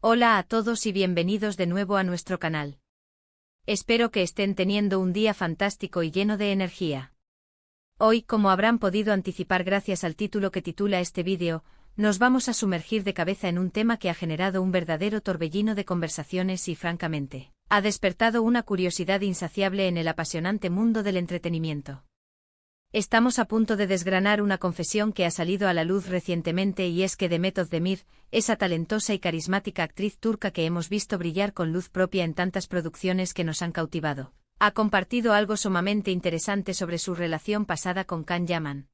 Hola a todos y bienvenidos de nuevo a nuestro canal. Espero que estén teniendo un día fantástico y lleno de energía. Hoy, como habrán podido anticipar gracias al título que titula este vídeo, nos vamos a sumergir de cabeza en un tema que ha generado un verdadero torbellino de conversaciones y, francamente, ha despertado una curiosidad insaciable en el apasionante mundo del entretenimiento. Estamos a punto de desgranar una confesión que ha salido a la luz recientemente, y es que Demet Özdemir, esa talentosa y carismática actriz turca que hemos visto brillar con luz propia en tantas producciones que nos han cautivado, ha compartido algo sumamente interesante sobre su relación pasada con Can Yaman.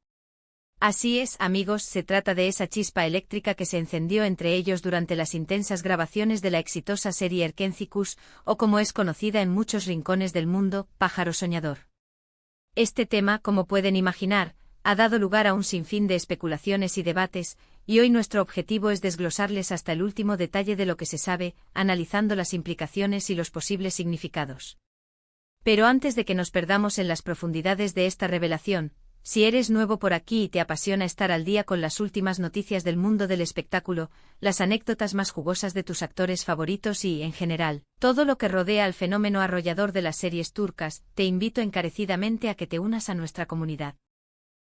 Así es, amigos, se trata de esa chispa eléctrica que se encendió entre ellos durante las intensas grabaciones de la exitosa serie Erkenci Kuş, o como es conocida en muchos rincones del mundo, Pájaro Soñador. Este tema, como pueden imaginar, ha dado lugar a un sinfín de especulaciones y debates, y hoy nuestro objetivo es desglosarles hasta el último detalle de lo que se sabe, analizando las implicaciones y los posibles significados. Pero antes de que nos perdamos en las profundidades de esta revelación, si eres nuevo por aquí y te apasiona estar al día con las últimas noticias del mundo del espectáculo, las anécdotas más jugosas de tus actores favoritos y, en general, todo lo que rodea al fenómeno arrollador de las series turcas, te invito encarecidamente a que te unas a nuestra comunidad.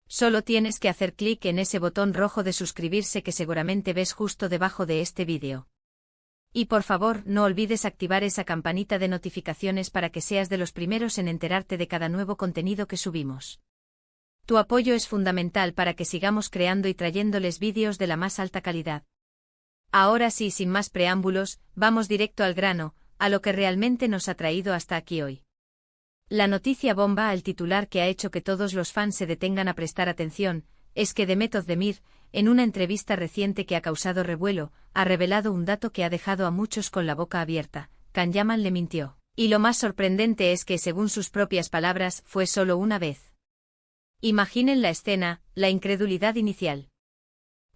Solo tienes que hacer clic en ese botón rojo de suscribirse que seguramente ves justo debajo de este vídeo. Y por favor, no olvides activar esa campanita de notificaciones para que seas de los primeros en enterarte de cada nuevo contenido que subimos. Tu apoyo es fundamental para que sigamos creando y trayéndoles vídeos de la más alta calidad. Ahora sí, sin más preámbulos, vamos directo al grano, a lo que realmente nos ha traído hasta aquí hoy. La noticia bomba, el titular que ha hecho que todos los fans se detengan a prestar atención, es que Demet Özdemir, en una entrevista reciente que ha causado revuelo, ha revelado un dato que ha dejado a muchos con la boca abierta: Can Yaman le mintió. Y lo más sorprendente es que, según sus propias palabras, fue solo una vez. Imaginen la escena, la incredulidad inicial.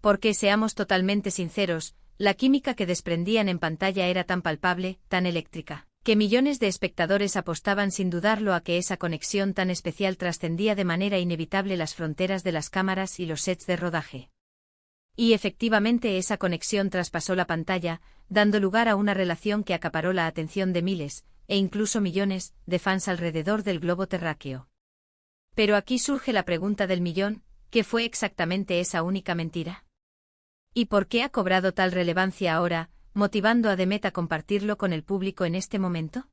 Porque, seamos totalmente sinceros, la química que desprendían en pantalla era tan palpable, tan eléctrica, que millones de espectadores apostaban sin dudarlo a que esa conexión tan especial trascendía de manera inevitable las fronteras de las cámaras y los sets de rodaje. Y efectivamente esa conexión traspasó la pantalla, dando lugar a una relación que acaparó la atención de miles, e incluso millones, de fans alrededor del globo terráqueo. Pero aquí surge la pregunta del millón: ¿qué fue exactamente esa única mentira? ¿Y por qué ha cobrado tal relevancia ahora, motivando a Demet a compartirlo con el público en este momento?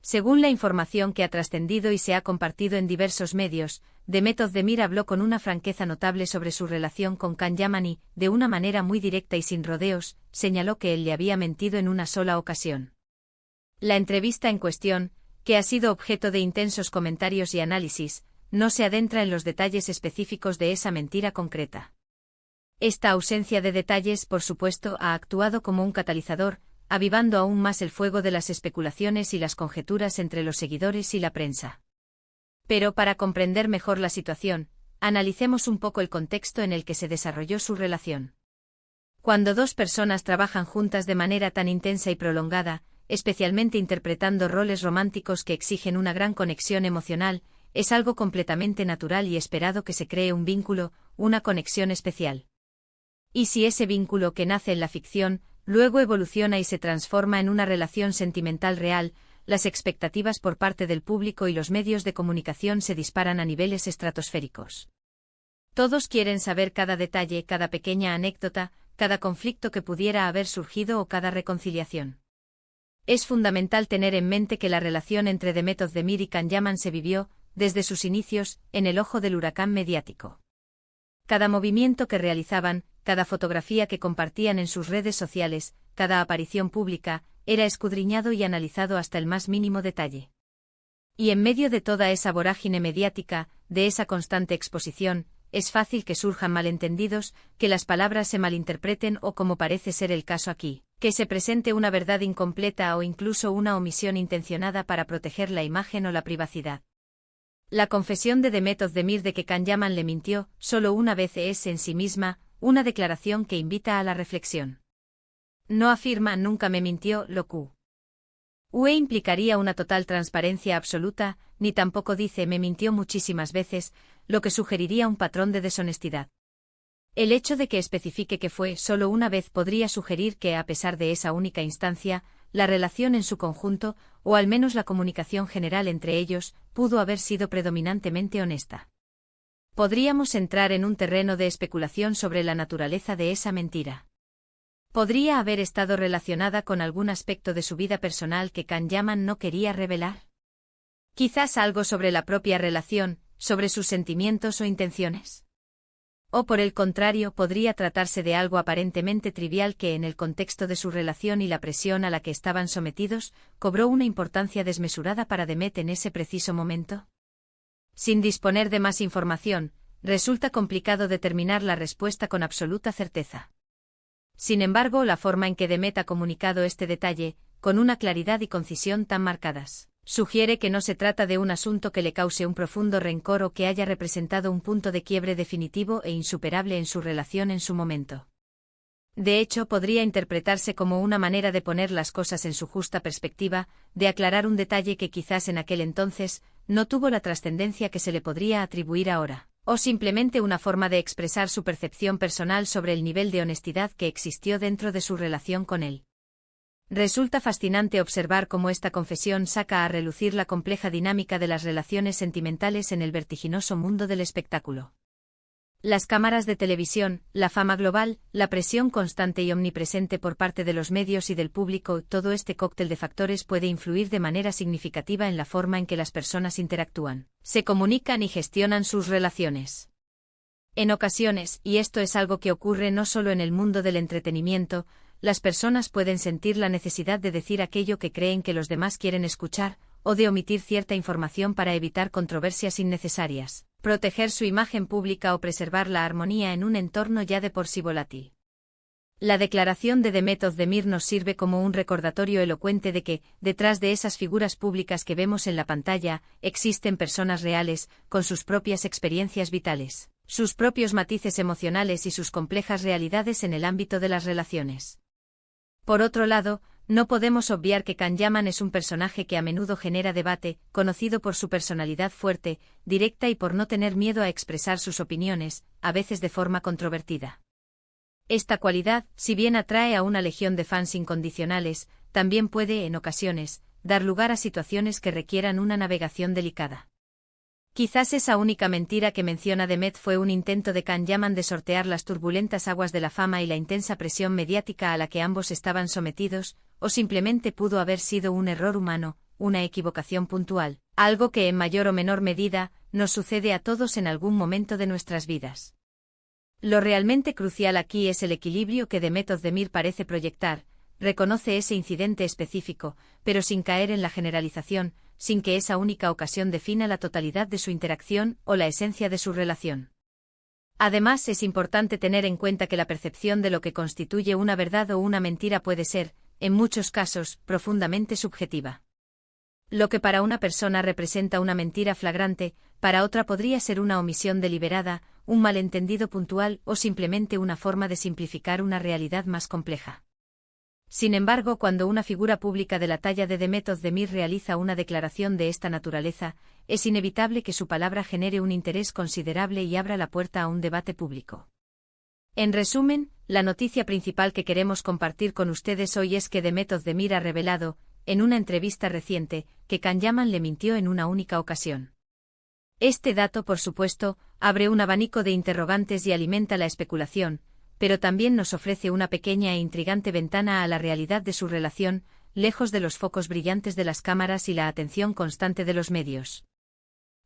Según la información que ha trascendido y se ha compartido en diversos medios, Demet Özdemir habló con una franqueza notable sobre su relación con Can Yaman y, de una manera muy directa y sin rodeos, señaló que él le había mentido en una sola ocasión. La entrevista en cuestión, que ha sido objeto de intensos comentarios y análisis, no se adentra en los detalles específicos de esa mentira concreta. Esta ausencia de detalles, por supuesto, ha actuado como un catalizador, avivando aún más el fuego de las especulaciones y las conjeturas entre los seguidores y la prensa. Pero para comprender mejor la situación, analicemos un poco el contexto en el que se desarrolló su relación. Cuando dos personas trabajan juntas de manera tan intensa y prolongada, especialmente interpretando roles románticos que exigen una gran conexión emocional, es algo completamente natural y esperado que se cree un vínculo, una conexión especial. Y si ese vínculo que nace en la ficción, luego evoluciona y se transforma en una relación sentimental real, las expectativas por parte del público y los medios de comunicación se disparan a niveles estratosféricos. Todos quieren saber cada detalle, cada pequeña anécdota, cada conflicto que pudiera haber surgido o cada reconciliación. Es fundamental tener en mente que la relación entre Demet Özdemir y Can Yaman se vivió, desde sus inicios, en el ojo del huracán mediático. Cada movimiento que realizaban, cada fotografía que compartían en sus redes sociales, cada aparición pública, era escudriñado y analizado hasta el más mínimo detalle. Y en medio de toda esa vorágine mediática, de esa constante exposición, es fácil que surjan malentendidos, que las palabras se malinterpreten o, como parece ser el caso aquí, que se presente una verdad incompleta o incluso una omisión intencionada para proteger la imagen o la privacidad. La confesión de Demet Özdemir de que Can Yaman le mintió solo una vez es en sí misma una declaración que invita a la reflexión. No afirma "nunca me mintió", lo que implicaría una total transparencia absoluta, ni tampoco dice "me mintió muchísimas veces", lo que sugeriría un patrón de deshonestidad. El hecho de que especifique que fue solo una vez podría sugerir que, a pesar de esa única instancia, la relación en su conjunto, o al menos la comunicación general entre ellos, pudo haber sido predominantemente honesta. Podríamos entrar en un terreno de especulación sobre la naturaleza de esa mentira. ¿Podría haber estado relacionada con algún aspecto de su vida personal que Kanyaman no quería revelar? Quizás algo sobre la propia relación, sobre sus sentimientos o intenciones. O por el contrario, podría tratarse de algo aparentemente trivial que, en el contexto de su relación y la presión a la que estaban sometidos, cobró una importancia desmesurada para Demet en ese preciso momento. Sin disponer de más información, resulta complicado determinar la respuesta con absoluta certeza. Sin embargo, la forma en que Demet ha comunicado este detalle, con una claridad y concisión tan marcadas, sugiere que no se trata de un asunto que le cause un profundo rencor o que haya representado un punto de quiebre definitivo e insuperable en su relación en su momento. De hecho, podría interpretarse como una manera de poner las cosas en su justa perspectiva, de aclarar un detalle que quizás en aquel entonces no tuvo la trascendencia que se le podría atribuir ahora, o simplemente una forma de expresar su percepción personal sobre el nivel de honestidad que existió dentro de su relación con él. Resulta fascinante observar cómo esta confesión saca a relucir la compleja dinámica de las relaciones sentimentales en el vertiginoso mundo del espectáculo. Las cámaras de televisión, la fama global, la presión constante y omnipresente por parte de los medios y del público, todo este cóctel de factores puede influir de manera significativa en la forma en que las personas interactúan, se comunican y gestionan sus relaciones. En ocasiones, y esto es algo que ocurre no solo en el mundo del entretenimiento, las personas pueden sentir la necesidad de decir aquello que creen que los demás quieren escuchar, o de omitir cierta información para evitar controversias innecesarias, proteger su imagen pública o preservar la armonía en un entorno ya de por sí volátil. La declaración de Demet Özdemir nos sirve como un recordatorio elocuente de que, detrás de esas figuras públicas que vemos en la pantalla, existen personas reales, con sus propias experiencias vitales, sus propios matices emocionales y sus complejas realidades en el ámbito de las relaciones. Por otro lado, no podemos obviar que Kanyaman es un personaje que a menudo genera debate, conocido por su personalidad fuerte, directa y por no tener miedo a expresar sus opiniones, a veces de forma controvertida. Esta cualidad, si bien atrae a una legión de fans incondicionales, también puede, en ocasiones, dar lugar a situaciones que requieran una navegación delicada. Quizás esa única mentira que menciona Demet fue un intento de Kanyaman de sortear las turbulentas aguas de la fama y la intensa presión mediática a la que ambos estaban sometidos, o simplemente pudo haber sido un error humano, una equivocación puntual, algo que en mayor o menor medida nos sucede a todos en algún momento de nuestras vidas. Lo realmente crucial aquí es el equilibrio que Demet Özdemir parece proyectar. Reconoce ese incidente específico, pero sin caer en la generalización, sin que esa única ocasión defina la totalidad de su interacción o la esencia de su relación. Además, es importante tener en cuenta que la percepción de lo que constituye una verdad o una mentira puede ser, en muchos casos, profundamente subjetiva. Lo que para una persona representa una mentira flagrante, para otra podría ser una omisión deliberada, un malentendido puntual o simplemente una forma de simplificar una realidad más compleja. Sin embargo, cuando una figura pública de la talla de Demet Özdemir realiza una declaración de esta naturaleza, es inevitable que su palabra genere un interés considerable y abra la puerta a un debate público. En resumen, la noticia principal que queremos compartir con ustedes hoy es que Demet Özdemir ha revelado, en una entrevista reciente, que Kanyaman le mintió en una única ocasión. Este dato, por supuesto, abre un abanico de interrogantes y alimenta la especulación, pero también nos ofrece una pequeña e intrigante ventana a la realidad de su relación, lejos de los focos brillantes de las cámaras y la atención constante de los medios.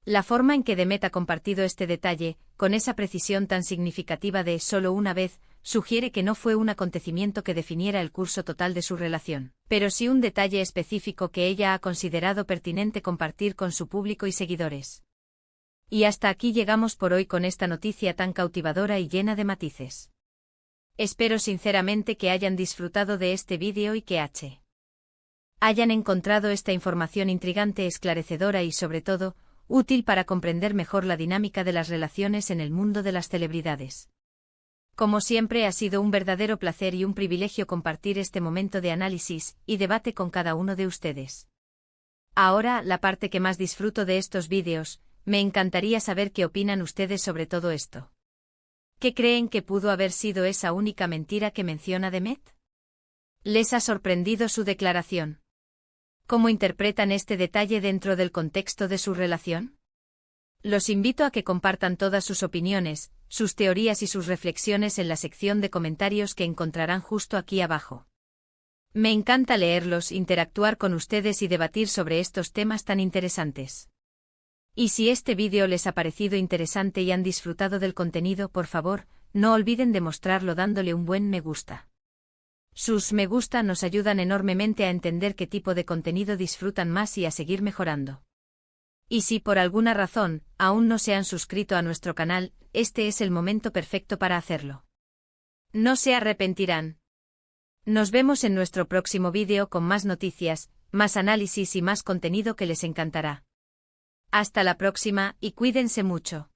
La forma en que Demet ha compartido este detalle, con esa precisión tan significativa de solo una vez, sugiere que no fue un acontecimiento que definiera el curso total de su relación, pero sí un detalle específico que ella ha considerado pertinente compartir con su público y seguidores. Y hasta aquí llegamos por hoy con esta noticia tan cautivadora y llena de matices. Espero sinceramente que hayan disfrutado de este vídeo y que hayan encontrado esta información intrigante, esclarecedora y, sobre todo, útil para comprender mejor la dinámica de las relaciones en el mundo de las celebridades. Como siempre, ha sido un verdadero placer y un privilegio compartir este momento de análisis y debate con cada uno de ustedes. Ahora, la parte que más disfruto de estos vídeos, me encantaría saber qué opinan ustedes sobre todo esto. ¿Qué creen que pudo haber sido esa única mentira que menciona Demet? ¿Les ha sorprendido su declaración? ¿Cómo interpretan este detalle dentro del contexto de su relación? Los invito a que compartan todas sus opiniones, sus teorías y sus reflexiones en la sección de comentarios que encontrarán justo aquí abajo. Me encanta leerlos, interactuar con ustedes y debatir sobre estos temas tan interesantes. Y si este vídeo les ha parecido interesante y han disfrutado del contenido, por favor, no olviden demostrarlo dándole un buen me gusta. Sus me gusta nos ayudan enormemente a entender qué tipo de contenido disfrutan más y a seguir mejorando. Y si por alguna razón aún no se han suscrito a nuestro canal, este es el momento perfecto para hacerlo. No se arrepentirán. Nos vemos en nuestro próximo vídeo con más noticias, más análisis y más contenido que les encantará. Hasta la próxima y cuídense mucho.